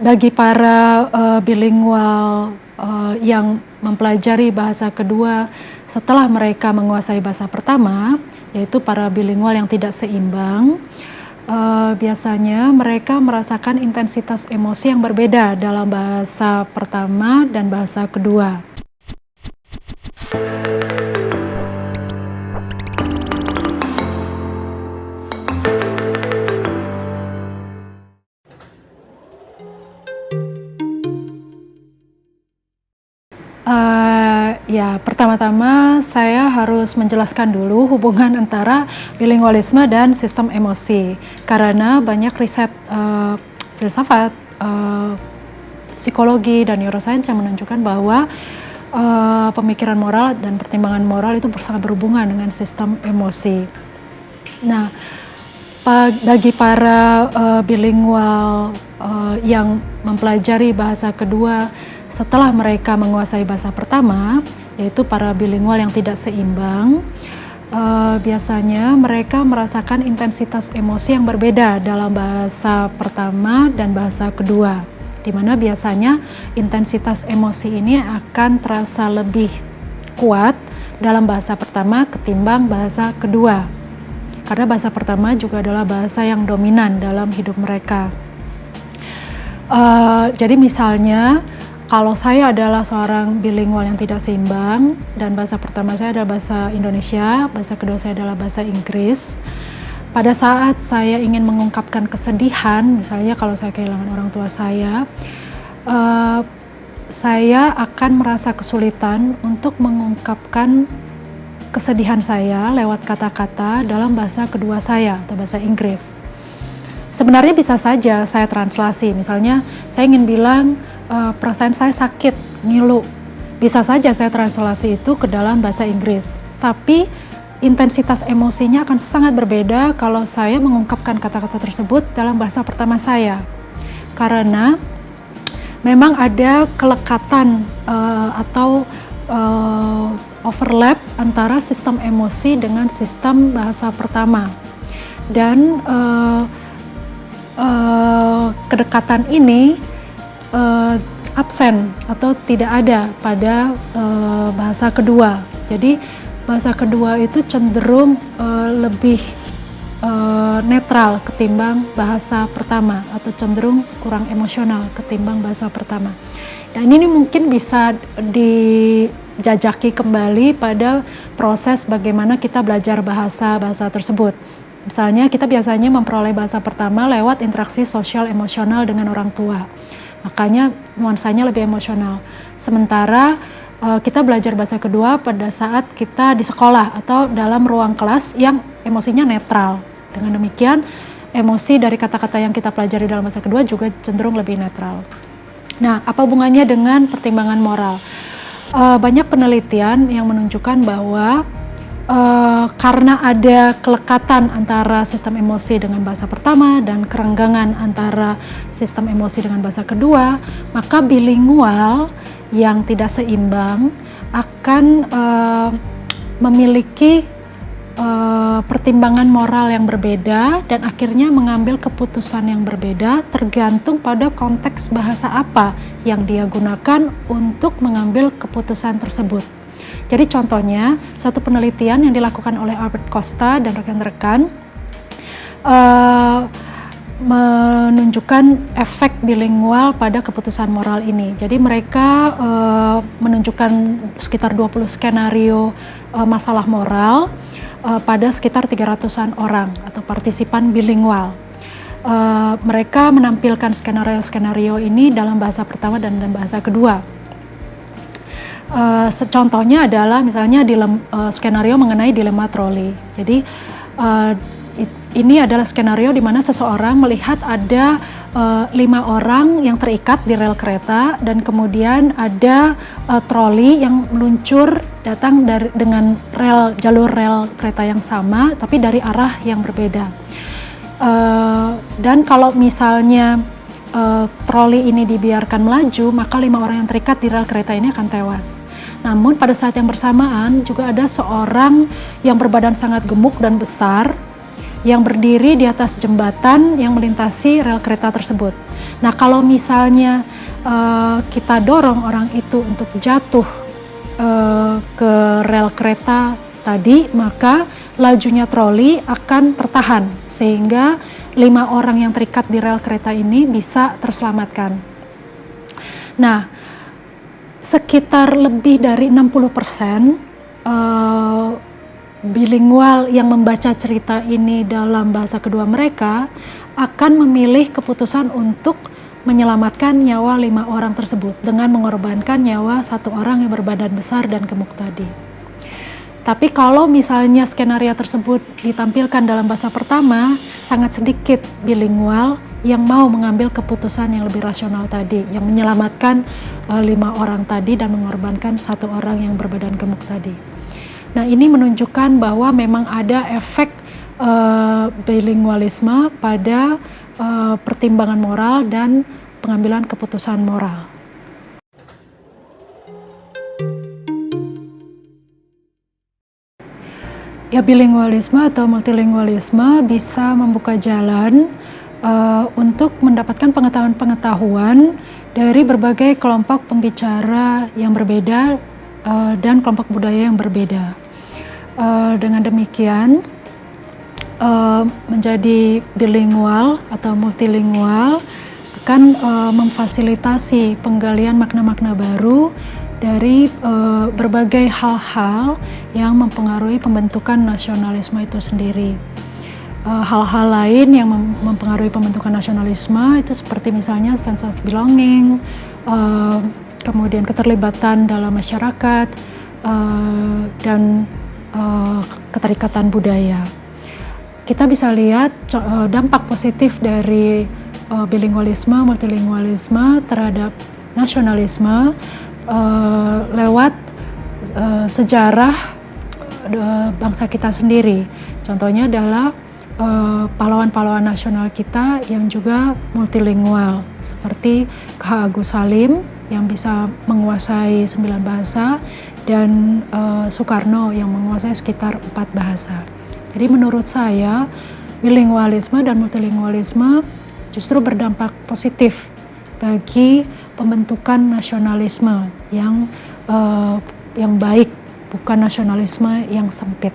Bagi para bilingual yang mempelajari bahasa kedua setelah mereka menguasai bahasa pertama, yaitu para bilingual yang tidak seimbang, biasanya mereka merasakan intensitas emosi yang berbeda dalam bahasa pertama dan bahasa kedua. Ya, pertama-tama saya harus menjelaskan dulu hubungan antara bilingualisme dan sistem emosi, karena banyak riset filsafat, psikologi, dan neuroscience yang menunjukkan bahwa pemikiran moral dan pertimbangan moral itu sangat berhubungan dengan sistem emosi. Nah, bagi para bilingual yang mempelajari bahasa kedua setelah mereka menguasai bahasa pertama, yaitu para bilingual yang tidak seimbang, biasanya mereka merasakan intensitas emosi yang berbeda dalam bahasa pertama dan bahasa kedua, di mana biasanya intensitas emosi ini akan terasa lebih kuat dalam bahasa pertama ketimbang bahasa kedua, karena bahasa pertama juga adalah bahasa yang dominan dalam hidup mereka. Jadi misalnya, kalau saya adalah seorang bilingual yang tidak seimbang dan bahasa pertama saya adalah bahasa Indonesia, bahasa kedua saya adalah bahasa Inggris. Pada saat saya ingin mengungkapkan kesedihan, misalnya kalau saya kehilangan orang tua saya akan merasa kesulitan untuk mengungkapkan kesedihan saya lewat kata-kata dalam bahasa kedua saya atau bahasa Inggris. Sebenarnya bisa saja saya translasi, misalnya saya ingin bilang perasaan saya sakit, ngilu. Bisa saja saya translasi itu ke dalam bahasa Inggris. Tapi intensitas emosinya akan sangat berbeda kalau saya mengungkapkan kata-kata tersebut dalam bahasa pertama saya. Karena memang ada kelekatan atau overlap antara sistem emosi dengan sistem bahasa pertama. Dan kedekatan ini absen atau tidak ada pada bahasa kedua. Jadi bahasa kedua itu cenderung lebih netral ketimbang bahasa pertama, atau cenderung kurang emosional ketimbang bahasa pertama. Dan ini mungkin bisa dijajaki kembali pada proses bagaimana kita belajar bahasa tersebut. Misalnya kita biasanya memperoleh bahasa pertama lewat interaksi sosial emosional dengan orang tua. Makanya nuansanya lebih emosional. Sementara kita belajar bahasa kedua pada saat kita di sekolah atau dalam ruang kelas yang emosinya netral. Dengan demikian, emosi dari kata-kata yang kita pelajari dalam bahasa kedua juga cenderung lebih netral. Nah, apa hubungannya dengan pertimbangan moral? Banyak penelitian yang menunjukkan bahwa karena ada kelekatan antara sistem emosi dengan bahasa pertama dan kerenggangan antara sistem emosi dengan bahasa kedua, maka bilingual yang tidak seimbang akan memiliki pertimbangan moral yang berbeda dan akhirnya mengambil keputusan yang berbeda tergantung pada konteks bahasa apa yang dia gunakan untuk mengambil keputusan tersebut. Jadi contohnya, suatu penelitian yang dilakukan oleh Albert Costa dan rekan-rekan menunjukkan efek bilingual pada keputusan moral ini. Jadi mereka menunjukkan sekitar 20 skenario masalah moral pada sekitar 300-an orang atau partisipan bilingual. Mereka menampilkan skenario-skenario ini dalam bahasa pertama dan bahasa kedua. Contohnya adalah misalnya skenario mengenai dilema troli. Jadi ini adalah skenario di mana seseorang melihat ada 5 orang yang terikat di rel kereta dan kemudian ada troli yang meluncur datang dengan jalur rel kereta yang sama tapi dari arah yang berbeda. Dan kalau misalnya troli ini dibiarkan melaju, maka 5 orang yang terikat di rel kereta ini akan tewas. Namun pada saat yang bersamaan juga ada seorang yang berbadan sangat gemuk dan besar yang berdiri di atas jembatan yang melintasi rel kereta tersebut. Nah, kalau misalnya kita dorong orang itu untuk jatuh ke rel kereta tadi, maka lajunya troli akan tertahan sehingga 5 orang yang terikat di rel kereta ini bisa terselamatkan. Nah, sekitar lebih dari 60% bilingual yang membaca cerita ini dalam bahasa kedua mereka akan memilih keputusan untuk menyelamatkan nyawa 5 orang tersebut dengan mengorbankan nyawa 1 orang yang berbadan besar dan gemuk tadi. Tapi kalau misalnya skenario tersebut ditampilkan dalam bahasa pertama, sangat sedikit bilingual yang mau mengambil keputusan yang lebih rasional tadi, yang menyelamatkan 5 orang tadi dan mengorbankan 1 orang yang berbadan gemuk tadi. Nah, ini menunjukkan bahwa memang ada efek bilingualisme pada pertimbangan moral dan pengambilan keputusan moral. Ya, bilingualisme atau multilingualisme bisa membuka jalan untuk mendapatkan pengetahuan-pengetahuan dari berbagai kelompok pembicara yang berbeda dan kelompok budaya yang berbeda. Dengan demikian, menjadi bilingual atau multilingual akan memfasilitasi penggalian makna-makna baru dari berbagai hal-hal yang mempengaruhi pembentukan nasionalisme itu sendiri. Hal-hal lain yang mempengaruhi pembentukan nasionalisme itu seperti misalnya sense of belonging, kemudian keterlibatan dalam masyarakat, dan keterikatan budaya. Kita bisa lihat dampak positif dari bilingualisme, multilingualisme terhadap nasionalisme lewat sejarah bangsa kita sendiri. Contohnya adalah pahlawan-pahlawan nasional kita yang juga multilingual, seperti K.H. Agus Salim yang bisa menguasai 9 bahasa, dan Soekarno yang menguasai sekitar 4 bahasa. Jadi menurut saya, bilingualisme dan multilingualisme justru berdampak positif bagi pembentukan nasionalisme yang baik, bukan nasionalisme yang sempit.